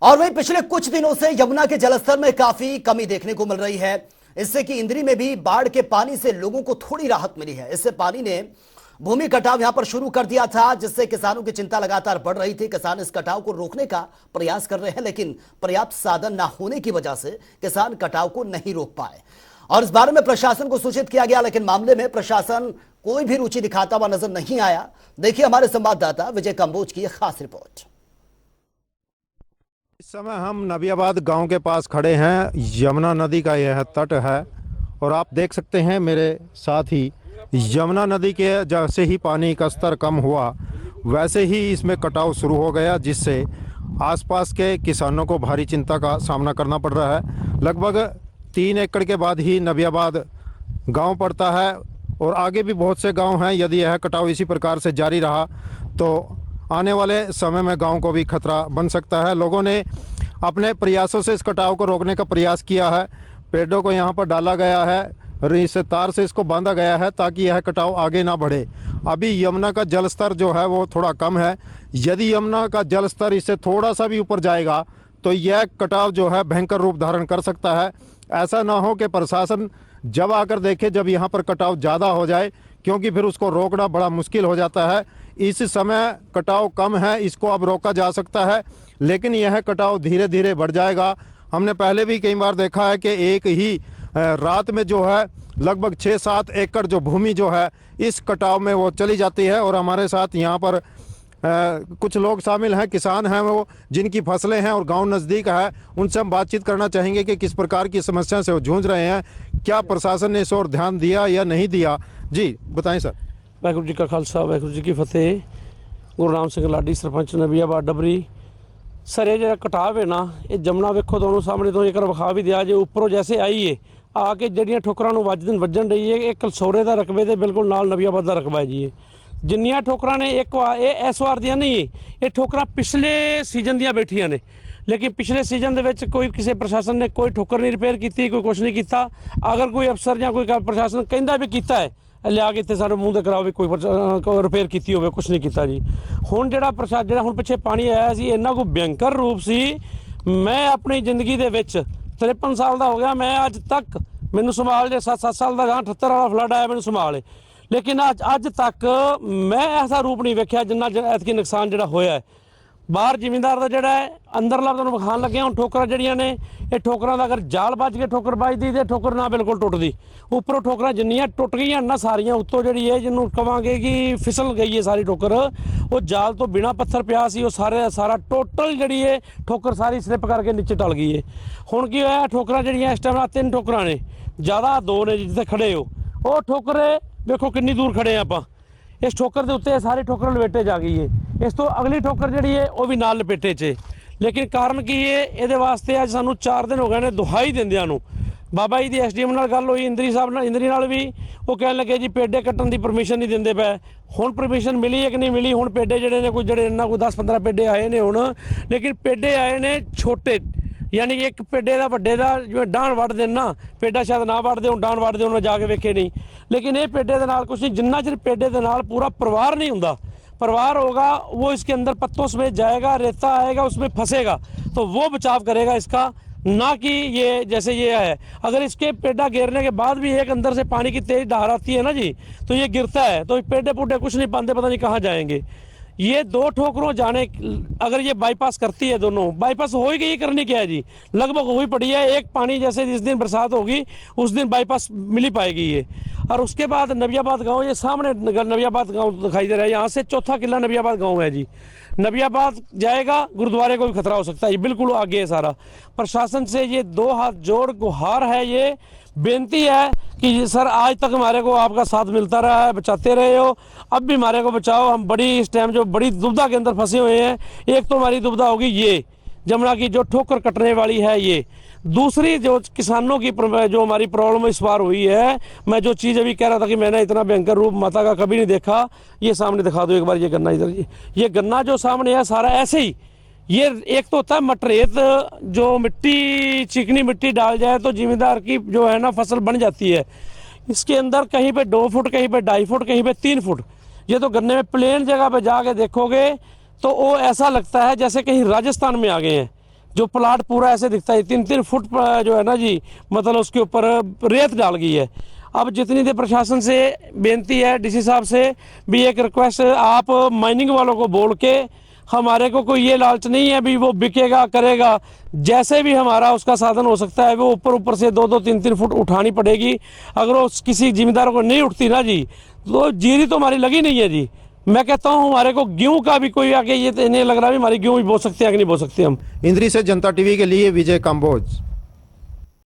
और वहीं पिछले कुछ दिनों से यमुना के जलस्तर में काफी कमी देखने को मिल रही है। इससे कि इंद्री में भी बाढ़ के पानी से लोगों को थोड़ी राहत मिली है। इससे पानी ने भूमि कटाव यहां पर शुरू कर दिया था, जिससे किसानों की चिंता लगातार बढ़ रही थी। किसान इस कटाव को रोकने का प्रयास कर रहे हैं, लेकिन पर्याप्त साधन न होने की वजह से किसान कटाव को नहीं रोक पाए और इस बारे में प्रशासन को सूचित किया गया, लेकिन मामले में प्रशासन कोई भी रुचि दिखाता हुआ नजर नहीं आया। देखिए हमारे संवाददाता विजय कंबोज की खास रिपोर्ट। इस समय हम नबियाबाद गांव के पास खड़े हैं। यमुना नदी का यह तट है और आप देख सकते हैं मेरे साथ ही यमुना नदी के जैसे ही पानी का स्तर कम हुआ वैसे ही इसमें कटाव शुरू हो गया, जिससे आसपास के किसानों को भारी चिंता का सामना करना पड़ रहा है। लगभग 3 एकड़ के बाद ही नबियाबाद गांव पड़ता है और आगे भी बहुत से गांव हैं। यदि यह कटाव इसी प्रकार से जारी रहा तो आने वाले समय में गांव को भी खतरा बन सकता है। लोगों ने अपने प्रयासों से इस कटाव को रोकने का प्रयास किया है। पेड़ों को यहां पर डाला गया है और इस तार से इसको बांधा गया है ताकि यह कटाव आगे ना बढ़े। अभी यमुना का जल स्तर जो है वो थोड़ा कम है। यदि यमुना का जल स्तर इससे थोड़ा सा भी ऊपर जाएगा तो यह कटाव जो है भयंकर रूप धारण कर सकता है। ऐसा ना हो कि प्रशासन जब आकर देखे जब यहाँ पर कटाव ज़्यादा हो जाए, क्योंकि फिर उसको रोकना बड़ा मुश्किल हो जाता है। इस समय कटाव कम है, इसको अब रोका जा सकता है, लेकिन यह कटाव धीरे धीरे बढ़ जाएगा। हमने पहले भी कई बार देखा है कि एक ही रात में जो है लगभग 6-7 एकड़ जो भूमि जो है इस कटाव में वो चली जाती है। और हमारे साथ यहाँ पर कुछ लोग शामिल हैं, किसान हैं वो, जिनकी फसलें हैं और गांव नज़दीक है। उनसे हम बातचीत करना चाहेंगे कि किस प्रकार की समस्या से वो जूझ रहे हैं, क्या प्रशासन ने इस ओर ध्यान दिया या नहीं दिया। जी बताएं सर। वाहिगुरू जी का खालसा वाहिगुरू जी की फतेह। गुरनाम सिंह लाडी सरपंच नबियाबाद डबरी। सर ये जो कटाव है ना, ये जमुना वेखो दोनों सामने तो एक विखा भी दिया, जो उपरों जैसे आई है आके जड़ियाँ ठोकरां नूं वजन रही है। एक कलसौरे का रकबे के बिल्कुल नाल नबियाबाद का रकबा है जी। जिन्नियां ठोकरां ने एक इस वार दियां नहीं, ये ठोकरां पिछले सीजन दियां बैठियां ने, लेकिन पिछले सीजन दे विच कोई किसी प्रशासन ने कोई ठोकर नहीं रिपेयर की, कोई कुछ नहीं किया। अगर कोई अफसर या कोई प्रशासन कहता भी किया है लिया के इतने सारे मूँह कराओ भी कोई रिपेयर की हो, कुछ नहीं किया जी। हुण जिहड़ा प्रशासन जिहड़ा हुण पिछे पानी आया सी, इन्ना कोई भयंकर रूप सी। मैं अपनी जिंदगी दे विच 53 साल का हो गया, मैं अज तक मैनू संभाल जे 7 साल का 78 वाला फ्लड आया मैनू संभाले, लेकिन अज तक मैं ऐसा रूप नहीं वेख्या जिन्ना ऐतकी नुकसान जिहड़ा होया है। बाहर जिमींदार का जिहड़ा है अंदरला तुहानूं विखाण लगे हुण ठोकरां जिहड़ियां ने, ये ठोकरां दा अगर जाल बज के ठोकर बजदी ते ठोकर ना बिल्कुल टुटदी। उपरों ठोकरां जिन्नियां टुट गईयां ना सारियां, उत्तों जिहड़ी है जिन्हों कहांगे कि फिसल गई है सारी ठोकर, वो जाल तो बिना पत्थर पिया सी, वो सारा टोटल जिहड़ी है ठोकर सारी स्लिप करके नीचे टल गई है। हुण की होया, ठोकरां जिहड़ियां इस टाइम 3 ठोकरां ने, ज़्यादा 2 ने जिੱਥੇ खड़े हो, वो ठोकर देखो कितनी दूर खड़े ਆਪਾਂ। इस ठोकर के उत्ते सारी ठोकर लपेटे जा गई है। इस तो अगली ठोकर जी है वह भी नाल लपेटे च। लेकिन कारण की है, ये वास्ते अज सानू 4 दिन हो गए ने दुहाई दिंदियां नूं। बाबा जी की SDM नाल गल हुई, इंद्री साहब नाल, इंद्री नाल भी वो कहन लगे जी पेडे कट्टन की परमिशन नहीं दिंदे पए। हुण परमिशन मिली है कि नहीं मिली, हुण पेडे जिहड़े ने कोई जिहड़े इन्ना कोई 10-15 पेडे आए ने हुण, लेकिन पेडे आए ने छोटे, यानी कि एक पेडे का वड्डे का जिवें डाहण वढ़ देन ना, पेडा शायद ना वढ़दे हुण डाहण वढ़दे हुण, जाके वेखे नहीं। लेकिन ये पेडे के नाल कुछ नहीं, जिन्ना चिर पेडे के नाल पूरा परिवार नहीं हुंदा, परिवार होगा वो इसके अंदर पत्तों समेत जाएगा, रेता आएगा उसमें फंसेगा, तो वो बचाव करेगा इसका, ना कि ये जैसे ये है। अगर इसके पेडा गिरने के बाद भी एक अंदर से पानी की तेज धार आती है ना जी, तो ये गिरता है, तो पेडे पुडे कुछ नहीं पाते, पता नहीं कहाँ जाएंगे। ये 2 ठोकरों जाने, अगर ये बाईपास करती है, दोनों बाईपास हो ही गई, करनी क्या है जी, लगभग हो ही पड़ी है। एक पानी जैसे जिस दिन बरसात होगी उस दिन बाईपास मिल ही पाएगी ये। और उसके बाद नबियाबाद गांव, ये सामने नबियाबाद गांव दिखाई दे रहा है, यहाँ से चौथा किला नबियाबाद गांव है जी। नबियाबाद जाएगा गुरुद्वारे को भी खतरा हो सकता है, ये बिल्कुल आगे है सारा। प्रशासन से ये 2 हाथ जोड़ गुहार है, ये बेनती है कि सर आज तक हमारे को आपका साथ मिलता रहा है, बचाते रहे हो, अब भी हमारे को बचाओ। हम बड़ी इस टाइम जो बड़ी दुविधा के अंदर फंसे हुए हैं। एक तो हमारी दुविधा होगी ये जमुना की जो ठोकर कटने वाली है, ये दूसरी जो किसानों की जो हमारी प्रॉब्लम इस बार हुई है। मैं जो चीज़ अभी कह रहा था कि मैंने इतना भयंकर रूप माता का कभी नहीं देखा, ये सामने दिखा दो एक बार, ये गन्ना इधर, ये गन्ना जो सामने है सारा ऐसे ही। ये एक तो होता है मटरेत, जो मिट्टी चिकनी मिट्टी डाल जाए तो जिम्मेदार की जो है ना फसल बन जाती है। इसके अंदर कहीं पे 2 फुट, कहीं पे 2.5 फुट, कहीं पे 3 फुट। ये तो गन्ने में प्लेन जगह पे जाके देखोगे तो वो ऐसा लगता है जैसे कहीं राजस्थान में आ गए हैं। जो प्लाट पूरा ऐसे दिखता है 3-3 फुट जो है ना जी, मतलब उसके ऊपर रेत डाल गई है। अब जितनी देर प्रशासन से बेनती है, डीसी साहब से भी एक रिक्वेस्ट, आप माइनिंग वालों को बोल के, हमारे को कोई ये लालच नहीं है भी वो बिकेगा करेगा, जैसे भी हमारा उसका साधन हो सकता है वो ऊपर से 2-2 3-3 फुट उठानी पड़ेगी। अगर वो किसी जिम्मेदार को नहीं उठती ना जी, तो जीरी तो हमारी लगी नहीं है जी। मैं कहता हूँ हमारे को गेहूं का भी कोई आके ये नहीं लग रहा भी हमारी गेहूं भी बो सकते हैं कि नहीं बो सकते हम। इंद्री से जनता टीवी के लिए विजय काम्बोज।